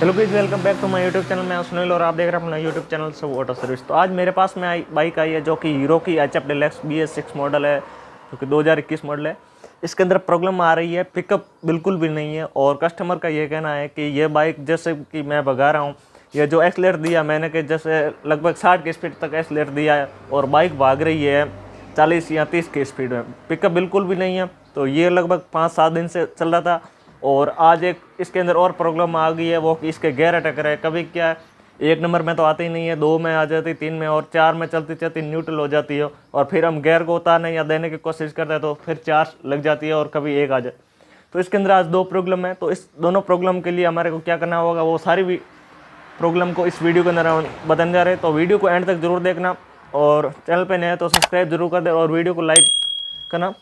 Hello guys, welcome back to my YouTube channel. मैं सुनील और आप देख रहे हैं अपना यूट्यूब चैनल सब ऑटो सर्विस। तो आज मेरे पास में बाइक आई है जो कि हीरो की HF डिलक्स BS6 मॉडल है, जो कि 2021 मॉडल है। इसके अंदर प्रॉब्लम आ रही है, पिकअप बिल्कुल भी नहीं है और कस्टमर का ये कहना है कि ये बाइक जैसे कि मैं भगा रहा हूँ, ये जो एक्सलेटर दिया मैंने कि जैसे लगभग 60 की स्पीड तक एक्सलेटर दिया है और बाइक भाग रही है 40 या 30 की स्पीड में, पिकअप बिल्कुल भी नहीं है। तो ये लगभग 5-7 दिन से चल रहा था और आज एक इसके अंदर और प्रॉब्लम आ गई है, वो कि इसके गियर अटक रहे हैं। कभी क्या है, 1 नंबर में तो आते ही नहीं है, 2 में आ जाती, 3 में और 4 में चलती चलती न्यूट्रल हो जाती है और फिर हम गियर को उतारने या देने की कोशिश करते हैं तो फिर 4 लग जाती है और कभी 1 आ जाए। तो इसके अंदर आज 2 प्रॉब्लम है। तो इस दोनों प्रॉब्लम के लिए हमारे को क्या करना होगा, वो सारी भी प्रॉब्लम को इस वीडियो के अंदर हम बताने जा रहे हैं। तो वीडियो को एंड तक जरूर देखना और चैनल पर नए हैं तो सब्सक्राइब जरूर कर दे और वीडियो को लाइक करना।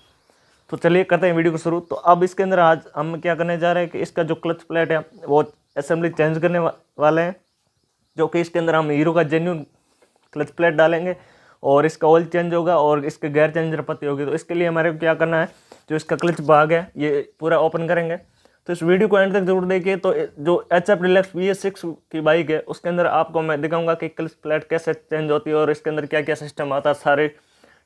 तो चलिए करते हैं वीडियो को शुरू। तो अब इसके अंदर आज हम क्या करने जा रहे हैं कि इसका जो क्लच प्लेट है वो असेंबली चेंज करने वाले हैं, जो कि इसके अंदर हम हीरो का जेन्युइन क्लच प्लेट डालेंगे और इसका ऑयल चेंज होगा और इसके गियर चेंजर पत्ती होगी। तो इसके लिए हमारे को क्या करना है, जो इसका क्लच भाग है ये पूरा ओपन करेंगे। तो इस वीडियो को एंड तक जरूर देखिए। तो जो HF डिलक्स BS6 की बाइक है उसके अंदर आपको मैं दिखाऊंगा कि क्लच प्लेट कैसे चेंज होती है और इसके अंदर क्या क्या सिस्टम आता है, सारे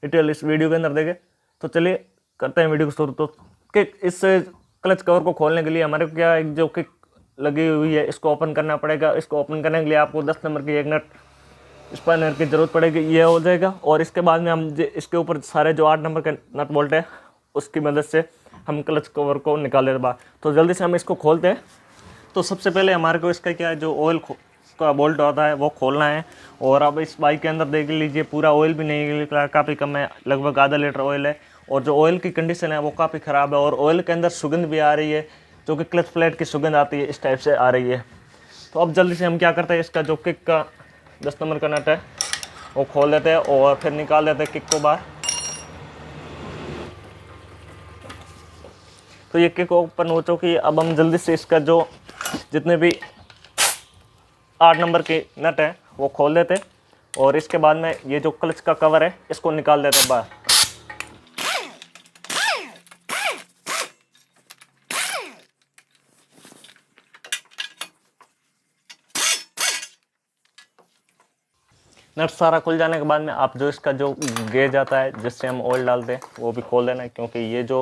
डिटेल इस वीडियो के अंदर देखें। तो चलिए करते हैं वीडियो को शुरू। तो किक इस क्लच कवर को खोलने के लिए हमारे को क्या एक जो किक लगी हुई है इसको ओपन करना पड़ेगा। इसको ओपन करने के लिए आपको 10 नंबर की एक नट स्पानर की ज़रूरत पड़ेगी, ये हो जाएगा। और इसके बाद में हम इसके ऊपर सारे जो 8 नंबर के नट बोल्ट है उसकी मदद से हम क्लच कवर को निकाल लेते बाहर। तो जल्दी से हम इसको खोलते हैं। तो सबसे पहले हमारे को इसका क्या है, जो ऑयल का बोल्ट होता है वो खोलना है। और अब इस बाइक के अंदर देख लीजिए पूरा ऑयल भी नहीं निकला, काफ़ी कम है, लगभग आधा लीटर ऑयल है। और जो ऑयल की कंडीशन है वो काफ़ी ख़राब है और ऑयल के अंदर सुगंध भी आ रही है, जो कि क्लच प्लेट की सुगंध आती है इस टाइप से आ रही है। तो अब जल्दी से हम क्या करते हैं, इसका जो किक का 10 नंबर का नट है वो खोल देते हैं और फिर निकाल देते हैं किक को बाहर। तो ये किक ओपन हो चुकी है। अब हम जल्दी से इसका जो जितने भी 8 नंबर के नट है वो खोल देते हैं और इसके बाद में ये जो क्लच का कवर है इसको निकाल देते हैं बाहर। नट सारा खुल जाने के बाद में आप जो इसका जो गेज आता है जिससे हम ऑयल डालते हैं वो भी खोल देना है, क्योंकि ये जो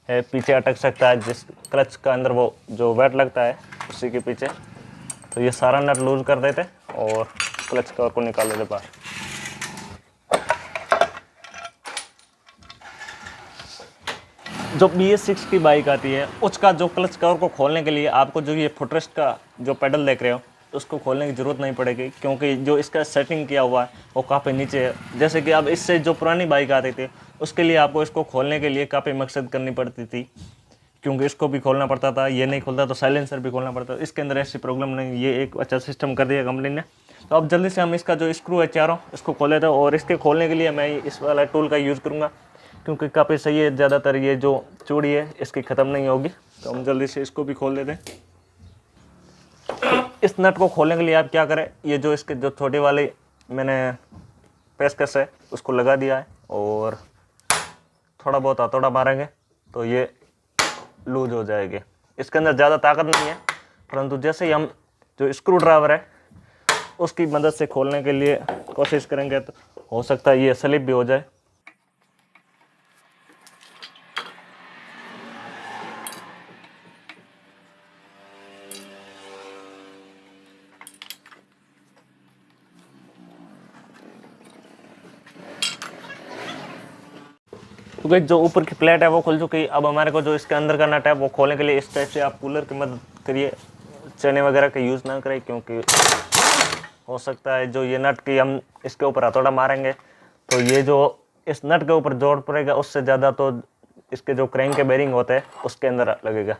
है पीछे अटक सकता है, जिस क्लच का अंदर वो जो वेट लगता है उसी के पीछे। तो ये सारा नट लूज कर देते और क्लच कवर को निकाल देते बाहर। जो BS6 की बाइक आती है उसका जो क्लच कवर को खोलने के लिए आपको जो ये फुटरेस्ट का जो पेडल देख रहे हो उसको खोलने की ज़रूरत नहीं पड़ेगी, क्योंकि जो इसका सेटिंग किया हुआ है वो काफ़ी नीचे है। जैसे कि अब इससे जो पुरानी बाइक आती थी उसके लिए आपको इसको खोलने के लिए काफ़ी मकसद करनी पड़ती थी, क्योंकि इसको भी खोलना पड़ता था, ये नहीं खुलता तो साइलेंसर भी खोलना पड़ता था। इसके अंदर ऐसी प्रॉब्लम नहीं, ये एक अच्छा सिस्टम कर दिया कंपनी ने। तो अब जल्दी से हम इसका जो स्क्रू है चारों इसको खोल लेते हैं और इसके खोलने के लिए मैं इस वाला टूल का यूज़ करूँगा, क्योंकि काफ़ी सही है, ज़्यादातर ये जो चूड़ी है इसकी ख़त्म नहीं होगी। तो हम जल्दी से इसको भी खोल देते हैं। इस नट को खोलने के लिए आप क्या करें, ये जो इसके जो छोटे वाले मैंने पेचकस है उसको लगा दिया है और थोड़ा बहुत हथौड़ा मारेंगे तो ये लूज हो जाएगी। इसके अंदर ज़्यादा ताकत नहीं है, परंतु जैसे ही हम जो स्क्रू ड्राइवर है उसकी मदद से खोलने के लिए कोशिश करेंगे तो हो सकता है ये स्लिप भी हो जाए। तो गाइस जो ऊपर की प्लेट है वो खुल चुकी है। अब हमारे को जो इसके अंदर का नट है वो खोलने के लिए इस टाइप से आप कूलर की मदद करिए, चने वगैरह का यूज़ ना करें, क्योंकि हो सकता है जो ये नट की हम इसके ऊपर हथौड़ा मारेंगे तो ये जो इस नट के ऊपर जोर पड़ेगा उससे ज़्यादा तो इसके जो क्रैंक के बेरिंग होते हैं उसके अंदर लगेगा।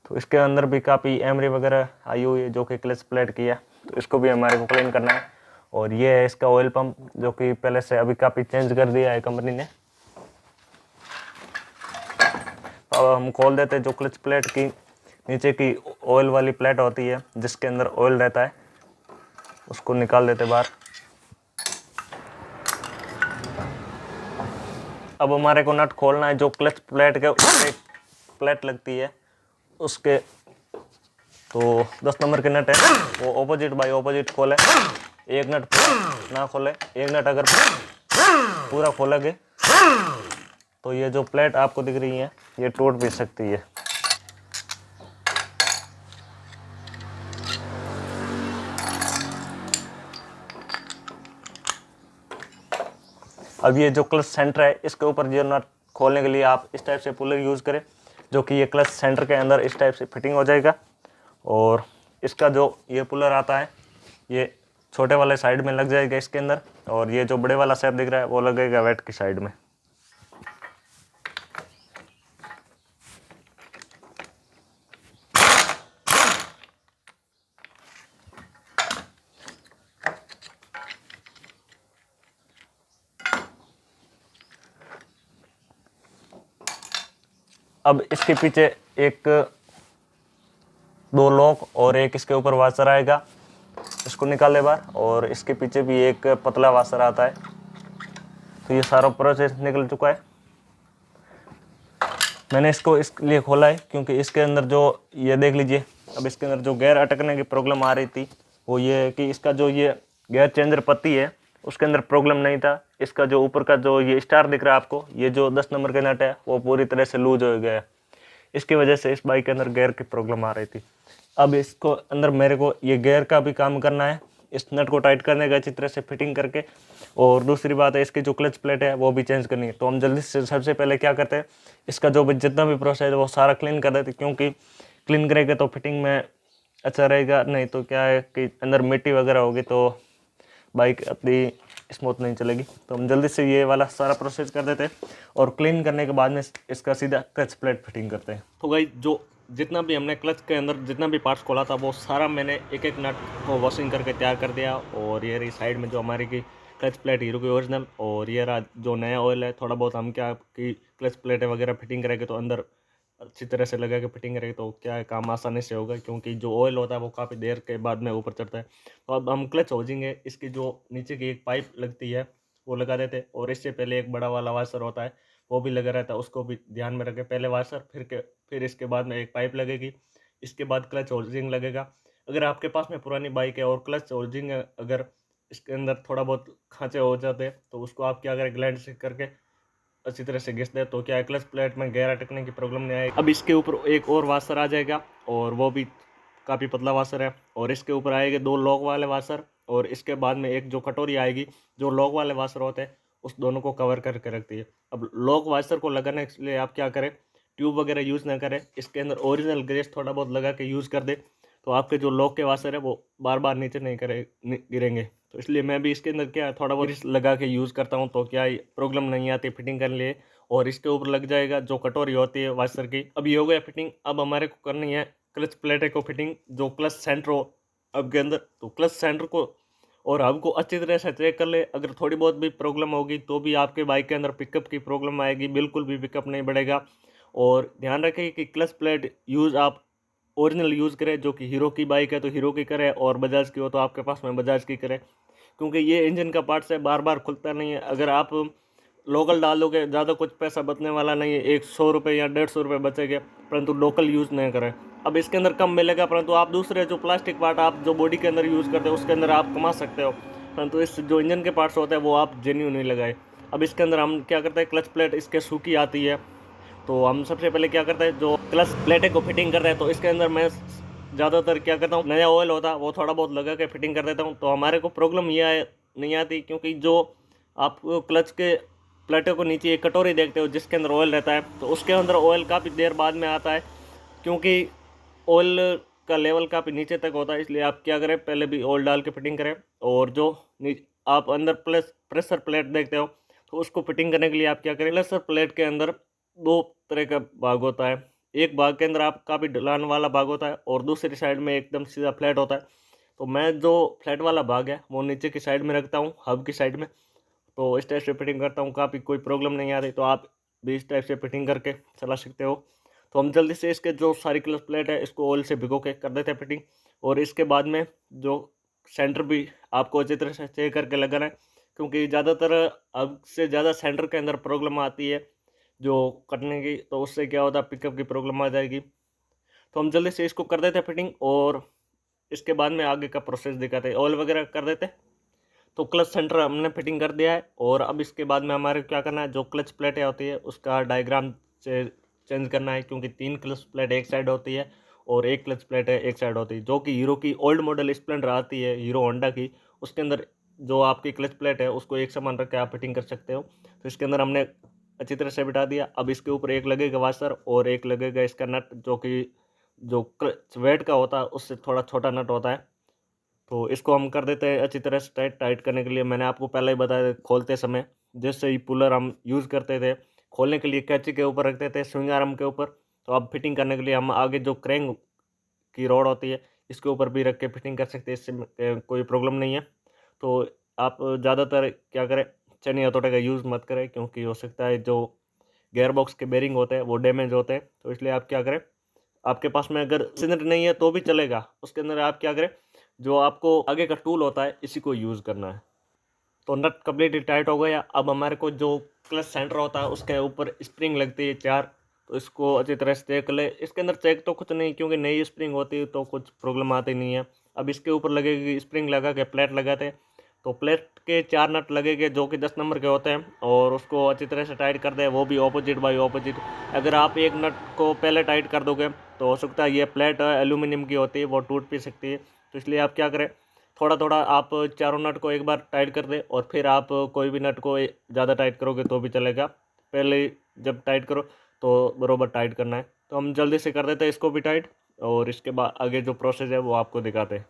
तो इसके अंदर भी काफ़ी एमरी वगैरह आई हुई है जो कि क्लच प्लेट की है, तो इसको भी हमारे को क्लीन करना है। और ये है इसका ऑयल पम्प, जो कि पहले से अभी काफ़ी चेंज कर दिया है कंपनी ने। अब हम खोल देते हैं जो क्लच प्लेट की नीचे की ऑयल वाली प्लेट होती है जिसके अंदर ऑयल रहता है, उसको निकाल देते बाहर। अब हमारे को नट खोलना है जो क्लच प्लेट के ऊपर एक प्लेट लगती है उसके तो 10 नंबर के नट है वो ऑपोजिट बाय ऑपोजिट खोले, एक नट पूरा ना खोले, एक नट अगर पूरा खोलोगे तो ये जो प्लेट आपको दिख रही है ये टूट भी सकती है। अब ये जो क्लच सेंटर है इसके ऊपर जो नट खोलने के लिए आप इस टाइप से पुलर यूज़ करें, जो कि ये क्लच सेंटर के अंदर इस टाइप से फिटिंग हो जाएगा। और इसका जो ये पुलर आता है ये छोटे वाले साइड में लग जाएगा इसके अंदर, और ये जो बड़े वाला शेप दिख रहा है वो लगेगा वेट की साइड में। अब इसके पीछे एक दो लॉक और एक इसके ऊपर वाशर आएगा, इसको निकाल ले बाहर, और इसके पीछे भी एक पतला वाशर आता है। तो ये सारा प्रोसेस निकल चुका है। मैंने इसको इसलिए खोला है क्योंकि इसके अंदर जो ये देख लीजिए, अब इसके अंदर जो गेयर अटकने की प्रॉब्लम आ रही थी वो ये है कि इसका जो ये गेयर चेंजर पत्ती है उसके अंदर प्रॉब्लम नहीं था। इसका जो ऊपर का जो ये स्टार दिख रहा है आपको, ये जो 10 नंबर का नट है वो पूरी तरह से लूज हो गया है। इसकी वजह से इस बाइक के अंदर गेयर की प्रॉब्लम आ रही थी। अब इसको अंदर मेरे को ये गेयर का भी काम करना है, इस नट को टाइट करने का अच्छी तरह से फिटिंग करके, और दूसरी बात है इसकी जो क्लच प्लेट है वो भी चेंज करनी है। तो हम जल्दी से सबसे पहले क्या करते हैं, इसका जो भी जितना भी प्रोसेस है वो सारा क्लीन कर देते, क्योंकि क्लीन करेंगे तो फिटिंग में अच्छा रहेगा, नहीं तो क्या है कि अंदर मिट्टी वगैरह होगी तो बाइक अपनी स्मूथ नहीं चलेगी। तो हम जल्दी से ये वाला सारा प्रोसेस कर देते हैं और क्लीन करने के बाद में इसका सीधा क्लच प्लेट फिटिंग करते हैं। तो भाई जो जितना भी हमने क्लच के अंदर जितना भी पार्ट्स खोला था वो सारा मैंने एक एक नट को वॉशिंग करके तैयार कर दिया। और ये रही साइड में जो हमारी की क्लच प्लेट हीरो की ओरिजिनल, और ये रहा जो नया ऑयल है। थोड़ा बहुत हम क्या कि क्लच प्लेटें वगैरह फिटिंग करेंगे तो अंदर अच्छी तरह से लगा के फिटिंग करेंगे तो क्या है काम आसानी से होगा, क्योंकि जो ऑयल होता है वो काफ़ी देर के बाद में ऊपर चढ़ता है। तो अब हम क्लच होजिंगे, इसकी जो नीचे की एक पाइप लगती है वो लगा देते, और इससे पहले एक बड़ा वाला वाशर होता है वो भी लगा रहता है, उसको भी ध्यान में रखें। पहले वाशर फिर इसके बाद में एक पाइप लगेगी, इसके बाद क्लच होजिंग लगेगा। अगर आपके पास में पुरानी बाइक है और क्लच होजिंग अगर इसके अंदर थोड़ा बहुत खांचे हो जाते हैं तो उसको आप क्या करें, ग्लैंड से करके अच्छी तरह से घिस दे तो क्या है क्लच प्लेट में गैर अटकने की प्रॉब्लम नहीं आएगी। अब इसके ऊपर एक और वाशर आ जाएगा और वो भी काफ़ी पतला वाशर है, और इसके ऊपर आएंगे दो लॉक वाले वाशर, और इसके बाद में एक जो कटोरी आएगी जो लॉक वाले वाशर होते हैं उस दोनों को कवर करके रखती है। अब लॉक वाशर को लगाने के लिए आप क्या करें, ट्यूब वगैरह यूज़ ना करें, इसके अंदर ओरिजिनल ग्रेस थोड़ा बहुत लगा के यूज़ कर दे तो आपके जो लॉक के वाशर है वो बार बार नीचे नहीं गिरेंगे। तो इसलिए मैं भी इसके अंदर क्या थोड़ा बहुत ग्रीस लगा के यूज़ करता हूँ तो क्या प्रॉब्लम नहीं आती फिटिंग करने लिए। और इसके ऊपर लग जाएगा जो कटोरी होती है वाशर की। अब ये हो गया फिटिंग। अब हमारे को करनी है क्लच प्लेट को फिटिंग, जो क्लच सेंटर हो अब के अंदर, तो क्लच सेंटर को और हब को अच्छी तरह से चेक कर ले। अगर थोड़ी बहुत भी प्रॉब्लम होगी तो भी आपके बाइक के अंदर पिकअप की प्रॉब्लम आएगी, बिल्कुल भी पिकअप नहीं बढ़ेगा। और ध्यान रखें कि क्लच प्लेट यूज़ आप ओरिजिनल यूज़ करें, जो कि हीरो की बाइक है तो हीरो की करें, और बजाज की हो तो आपके पास में बजाज की करें, क्योंकि ये इंजन का पार्ट्स है बार बार खुलता नहीं है। अगर आप लोकल डालोगे ज़्यादा कुछ पैसा बचने वाला नहीं है, 100 रुपये या 150 रुपये बचेंगे, परंतु लोकल यूज़ नहीं करें। अब इसके अंदर कम मिलेगा, परंतु आप दूसरे जो प्लास्टिक पार्ट आप जो बॉडी के अंदर यूज़ करते हो उसके अंदर आप कमा सकते हो, परंतु इस जो इंजन के पार्ट्स होते हैं वो आप जेन्यून नहीं लगाए। अब इसके अंदर हम क्या करते हैं, क्लच प्लेट इसके सूखी आती है तो हम सबसे पहले क्या करते हैं, जो क्लच प्लेटें को फिटिंग करते हैं तो इसके अंदर मैं ज़्यादातर क्या करता हूँ, नया ऑयल होता है वो थोड़ा बहुत लगा के फिटिंग कर देता हूँ। तो हमारे को प्रॉब्लम ये नहीं आती, क्योंकि जो आप क्लच के प्लेटों को नीचे एक कटोरी देखते हो जिसके अंदर ऑयल रहता है, तो उसके अंदर ऑयल काफ़ी देर बाद में आता है, क्योंकि ऑयल का लेवल काफ़ी नीचे तक होता है। इसलिए आप क्या करें, पहले भी ऑयल डाल के फिटिंग करें। और जो आप अंदर प्रेशर प्लेट देखते हो तो उसको फिटिंग करने के लिए आप क्या करें, प्रेशर प्लेट के अंदर दो तरह का भाग होता है। एक भाग के अंदर आप काफ़ी ढलान वाला भाग होता है और दूसरी साइड में एकदम सीधा फ्लैट होता है। तो मैं जो फ्लैट वाला भाग है वो नीचे की साइड में रखता हूँ, हब की साइड में। तो इस टाइप से फिटिंग करता हूँ, काफ़ी कोई प्रॉब्लम नहीं आ रही, तो आप भी इस टाइप से फिटिंग करके चला सकते हो। तो हम जल्दी से इसके जो सारी क्लच प्लेट है इसको ऑयल से भिगो के कर देते हैं फिटिंग। और इसके बाद में जो सेंटर भी आपको अच्छी तरह से चेक करके लगाना है, क्योंकि ज़्यादातर अब से ज़्यादा सेंटर के अंदर प्रॉब्लम आती है जो कटने की, तो उससे क्या होता है पिकअप की प्रॉब्लम आ जाएगी। तो हम जल्दी से इसको कर देते हैं फिटिंग, और इसके बाद में आगे का प्रोसेस दिखाते हैं। ऑयल वगैरह कर देते हैं। तो क्लच सेंटर हमने फिटिंग कर दिया है, और अब इसके बाद में हमारे क्या करना है, जो क्लच प्लेटें होती है उसका डायग्राम चेंज करना है, क्योंकि 3 क्लच प्लेट एक साइड होती है और एक क्लच प्लेट है एक साइड होती है। जो कि हीरो की ओल्ड मॉडल स्प्लेंडर आती है, हीरो होंडा की, उसके अंदर जो आपकी क्लच प्लेट है उसको एक समान रख के आप फिटिंग कर सकते हो। तो इसके अंदर हमने अच्छी तरह से बिठा दिया। अब इसके ऊपर एक लगेगा वाशर और एक लगेगा इसका नट, जो कि जो क्लच वेट का होता है उससे थोड़ा छोटा नट होता है। तो इसको हम कर देते हैं अच्छी तरह से टाइट। टाइट करने के लिए मैंने आपको पहले ही बताया, खोलते समय जैसे ही पुलर हम यूज़ करते थे, खोलने के लिए कैंची के ऊपर रखते थे, स्विंग आर्म के ऊपर। तो अब फिटिंग करने के लिए हम आगे जो क्रैंक की रॉड होती है इसके ऊपर भी रख के फिटिंग कर सकते हैं, इससे कोई प्रॉब्लम नहीं है। तो आप ज़्यादातर क्या करें, चने हथौड़े का यूज़ मत करें, क्योंकि हो सकता है जो गेयर बॉक्स के बेरिंग होते हैं वो डैमेज होते हैं। तो इसलिए आप क्या करें, आपके पास में अगर सिलेंडर नहीं है तो भी चलेगा, उसके अंदर आप क्या करें, जो आपको आगे का टूल होता है इसी को यूज़ करना है। तो नट कम्प्लीटली टाइट हो गया। अब हमारे को जो क्लच सेंटर होता है उसके ऊपर स्प्रिंग लगती है 4, तो इसको अच्छी तरह से चेक ले। इसके अंदर चेक तो कुछ नहीं, क्योंकि नई स्प्रिंग होती है तो कुछ प्रॉब्लम आती नहीं है। अब इसके ऊपर लगेगी स्प्रिंग लगा के प्लेट लगाते हैं। तो प्लेट के 4 नट लगेंगे जो कि 10 नंबर के होते हैं, और उसको अच्छी तरह से टाइट कर दें, वो भी ऑपोजिट बाई ऑपोजिट। अगर आप एक नट को पहले टाइट कर दोगे तो हो सकता है ये प्लेट एल्यूमिनियम की होती है, वो टूट भी सकती है। तो इसलिए आप क्या करें, थोड़ा थोड़ा आप चारों नट को एक बार टाइट कर दें, और फिर आप कोई भी नट को ज़्यादा टाइट करोगे तो भी चलेगा। पहले जब टाइट करो तो बरोबर टाइट करना है। तो हम जल्दी से कर देते हैं इसको भी टाइट, और इसके बाद आगे जो प्रोसेस है वो आपको दिखाते हैं।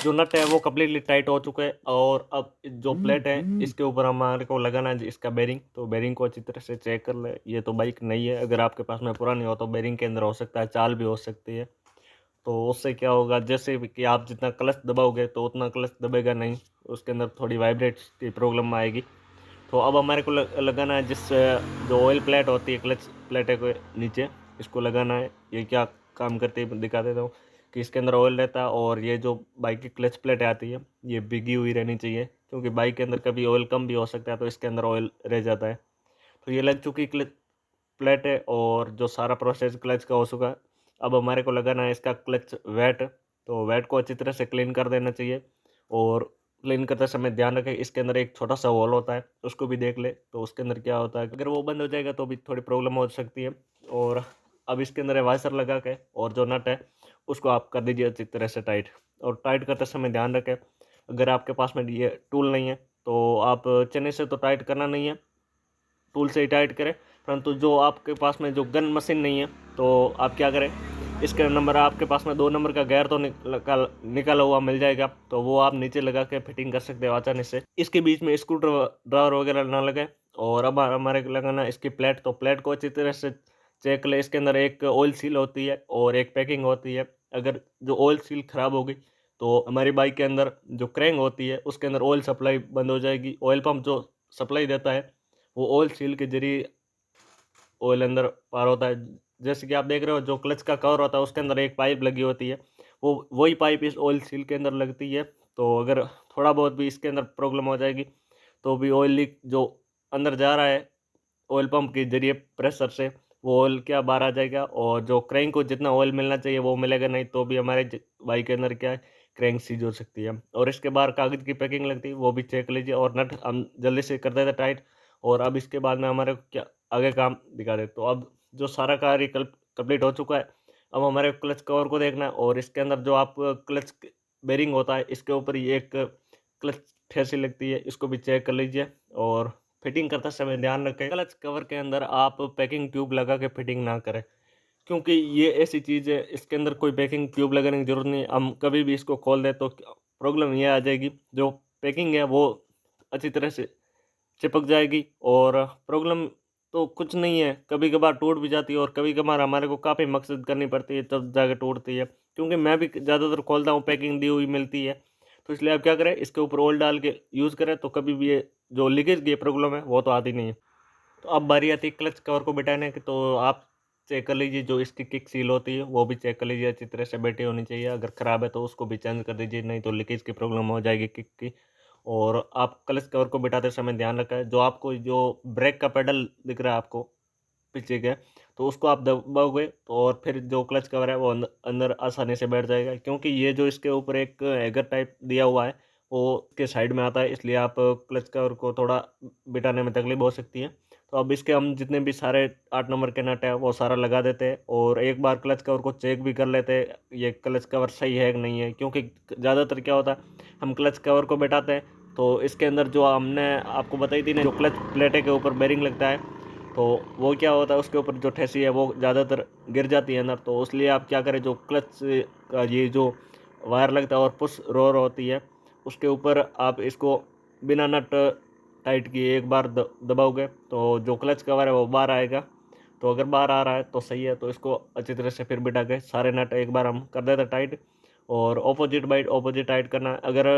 जो नट है वो कम्प्लीटली टाइट हो चुका है, और अब जो प्लेट है इसके ऊपर हमारे को लगाना है इसका बेरिंग। तो बेरिंग को अच्छी तरह से चेक कर ले। ये तो बाइक नई है, अगर आपके पास में पुरानी हो तो बेरिंग के अंदर हो सकता है चाल भी हो सकती है। तो उससे क्या होगा, जैसे कि आप जितना क्लच दबाओगे तो उतना क्लच दबेगा नहीं, उसके अंदर थोड़ी वाइब्रेट की प्रॉब्लम आएगी। तो अब हमारे को लगाना है जिस जो ऑयल प्लेट होती है क्लच प्लेट के नीचे, इसको लगाना है। ये क्या काम करती है दिखा देता हूँ, कि इसके अंदर ऑयल रहता है, और ये जो बाइक की क्लच प्लेट आती है ये भीगी हुई रहनी चाहिए, क्योंकि बाइक के अंदर कभी ऑयल कम भी हो सकता है तो इसके अंदर ऑयल रह जाता है। तो ये लग चुकी क्लच प्लेट है, और जो सारा प्रोसेस क्लच का हो चुका है। अब हमारे को लगाना है इसका क्लच वेट। तो वेट को अच्छी तरह से क्लीन कर देना चाहिए, और क्लीन करते समय ध्यान रखें इसके अंदर एक छोटा सा होल होता है, उसको भी देख ले। तो उसके अंदर क्या होता है, अगर वो बंद हो जाएगा तो भी थोड़ी प्रॉब्लम हो सकती है। और अब इसके अंदर वाइसर लगा के, और जो नट है उसको आप कर दीजिए अच्छी तरह से टाइट। और टाइट करते समय ध्यान रखें, अगर आपके पास में ये टूल नहीं है तो आप चने से तो टाइट करना नहीं है, टूल से ही टाइट करें। परंतु जो आपके पास में जो गन मशीन नहीं है तो आप क्या करें, इसका नंबर आपके पास में 2 नंबर का गैर तो निकाला हुआ मिल जाएगा, तो वो आप नीचे लगा के फिटिंग कर सकते हो आसानी से। इसके बीच में स्क्रू ड्रावर वगैरह ना लगे। और अब हमारे को लगाना इसकी प्लेट। तो प्लेट को अच्छी तरह से चेक ले। इसके अंदर एक ऑयल सील होती है और एक पैकिंग होती है। अगर जो ऑयल सील ख़राब होगी तो हमारी बाइक के अंदर जो क्रैंक होती है उसके अंदर ऑयल सप्लाई बंद हो जाएगी। ऑयल पंप जो सप्लाई देता है वो ऑयल सील के जरिए ऑयल अंदर पार होता है। जैसे कि आप देख रहे हो जो क्लच का कवर होता है उसके अंदर एक पाइप लगी होती है, वो वही पाइप इस ऑयल सील के अंदर लगती है। तो अगर थोड़ा बहुत भी इसके अंदर प्रॉब्लम हो जाएगी तो भी ऑयल लीक जो अंदर जा रहा है ऑयल पंप के जरिए प्रेशर से, वो ऑयल क्या बाहर आ जाएगा, और जो क्रैंक को जितना ऑयल मिलना चाहिए वो मिलेगा नहीं, तो भी हमारे बाइक के अंदर क्या है, क्रैंक सीज हो सकती है। और इसके बाहर कागज़ की पैकिंग लगती है, वो भी चेक लीजिए। और नट हम जल्दी से कर देते टाइट। और अब इसके बाद में हमारे को क्या आगे काम दिखा दे। तो अब जो सारा कार्य कंप्लीट हो चुका है, अब हमारे क्लच कवर को देखना है। और इसके अंदर जो आप क्लच बेरिंग होता है इसके ऊपर ही एक क्लच ठेसी लगती है, इसको भी चेक कर लीजिए। और फिटिंग करते समय ध्यान रखें क्लच कवर के अंदर आप पैकिंग ट्यूब लगा के फिटिंग ना करें, क्योंकि ये ऐसी चीज़ है इसके अंदर कोई पैकिंग ट्यूब लगाने की ज़रूरत नहीं। हम कभी भी इसको खोल दें तो प्रॉब्लम ये आ जाएगी, जो पैकिंग है वो अच्छी तरह से चिपक जाएगी। और प्रॉब्लम तो कुछ नहीं है, कभी कभार टूट भी जाती है, और कभी कभार हमारे को काफ़ी मकसद करनी पड़ती है तब जाके टूटती है। क्योंकि मैं भी ज़्यादातर खोलता हूँ पैकिंग दी हुई मिलती है। तो इसलिए आप क्या करें, इसके ऊपर ऑयल डाल के यूज़ करें, तो कभी भी ये जो लीकेज की प्रॉब्लम है वो तो आती नहीं है। तो अब बारी आती है क्लच कवर को बिठाने की। तो आप चेक कर लीजिए जो इसकी किक सील होती है वो भी चेक कर लीजिए, अच्छी तरह से बैठी होनी चाहिए। अगर ख़राब है तो उसको भी चेंज कर दीजिए, नहीं तो लीकेज की प्रॉब्लम हो जाएगी किक की। और आप क्लच कवर को बिठाते समय ध्यान रखें, जो आपको जो ब्रेक का पेडल दिख रहा है आपको, पीछे के, तो उसको आप दबाओगे तो और फिर जो क्लच कवर है वो अंदर आसानी से बैठ जाएगा। क्योंकि ये जो इसके ऊपर एक हैगर टाइप दिया हुआ है वो के साइड में आता है, इसलिए आप क्लच कवर को थोड़ा बिठाने में तकलीफ हो सकती है। तो अब इसके हम जितने भी सारे 8 नंबर के नट है वो सारा लगा देते हैं और एक बार क्लच कवर को चेक भी कर लेते हैं ये क्लच कवर सही है कि नहीं है। क्योंकि ज़्यादातर क्या होता है हम क्लच कवर को बैठाते हैं तो इसके अंदर जो हमने आपको बताई थी ना, जो क्लच प्लेटे के ऊपर बेरिंग लगता है, तो वो क्या होता है उसके ऊपर जो ठेसी है वो ज़्यादातर गिर जाती है अंदर। तो इसलिए आप क्या करें, जो क्लच का ये जो वायर लगता है और पुश रोर होती है उसके ऊपर आप इसको बिना नट टाइट किए एक बार दबाओगे तो जो क्लच कवर है वो बाहर आएगा। तो अगर बाहर आ रहा है तो सही है, तो इसको अच्छी तरह से फिर बिठा के सारे नट एक बार हम कर देते टाइट। और ऑपोजिट बाइट ऑपोजिट टाइट करना है। अगर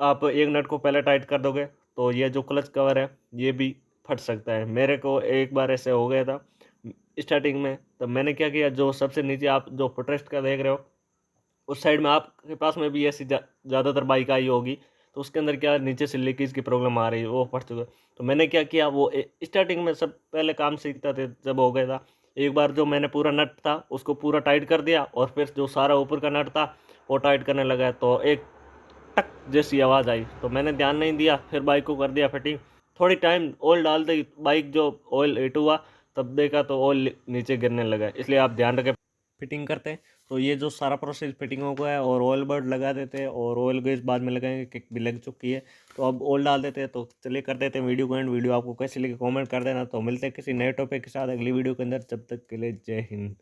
आप एक नट को पहले टाइट कर दोगे तो ये जो क्लच कवर है ये भी फट सकता है। मेरे को एक बार ऐसे हो गया था स्टार्टिंग में, तो मैंने क्या किया, जो सबसे नीचे आप जो फुटरेस्ट का देख रहे हो उस साइड में आपके पास में भी ऐसी ज़्यादातर बाइक आई होगी, तो उसके अंदर क्या नीचे से लीकेज की प्रॉब्लम आ रही है, वो फट चुका है। तो मैंने क्या किया, वो स्टार्टिंग में सब पहले काम सीखता थे जब हो गया था, एक बार जो मैंने पूरा नट था उसको पूरा टाइट कर दिया और फिर जो सारा ऊपर का नट था वो टाइट करने लगा, तो एक टक जैसी आवाज़ आई। तो मैंने ध्यान नहीं दिया, फिर बाइक को कर दिया फिटिंग। थोड़ी टाइम ऑयल डालते ही बाइक जो ऑयल हिट हुआ तब देखा तो ऑयल नीचे गिरने लगा। इसलिए आप ध्यान रखें फिटिंग करते हैं तो ये जो सारा प्रोसेस फिटिंगों का है। और ऑयल बर्ड लगा देते हैं और ऑयल गेज बाद में लगाएंगे, किक भी लग चुकी है तो अब ऑयल डाल देते हैं। तो चलिए कर देते हैं वीडियो को एंड। वीडियो आपको कैसी लगी कमेंट कर देना। तो मिलते हैं किसी नए टॉपिक के साथ अगली वीडियो के अंदर, जब तक के लिए जय हिंद।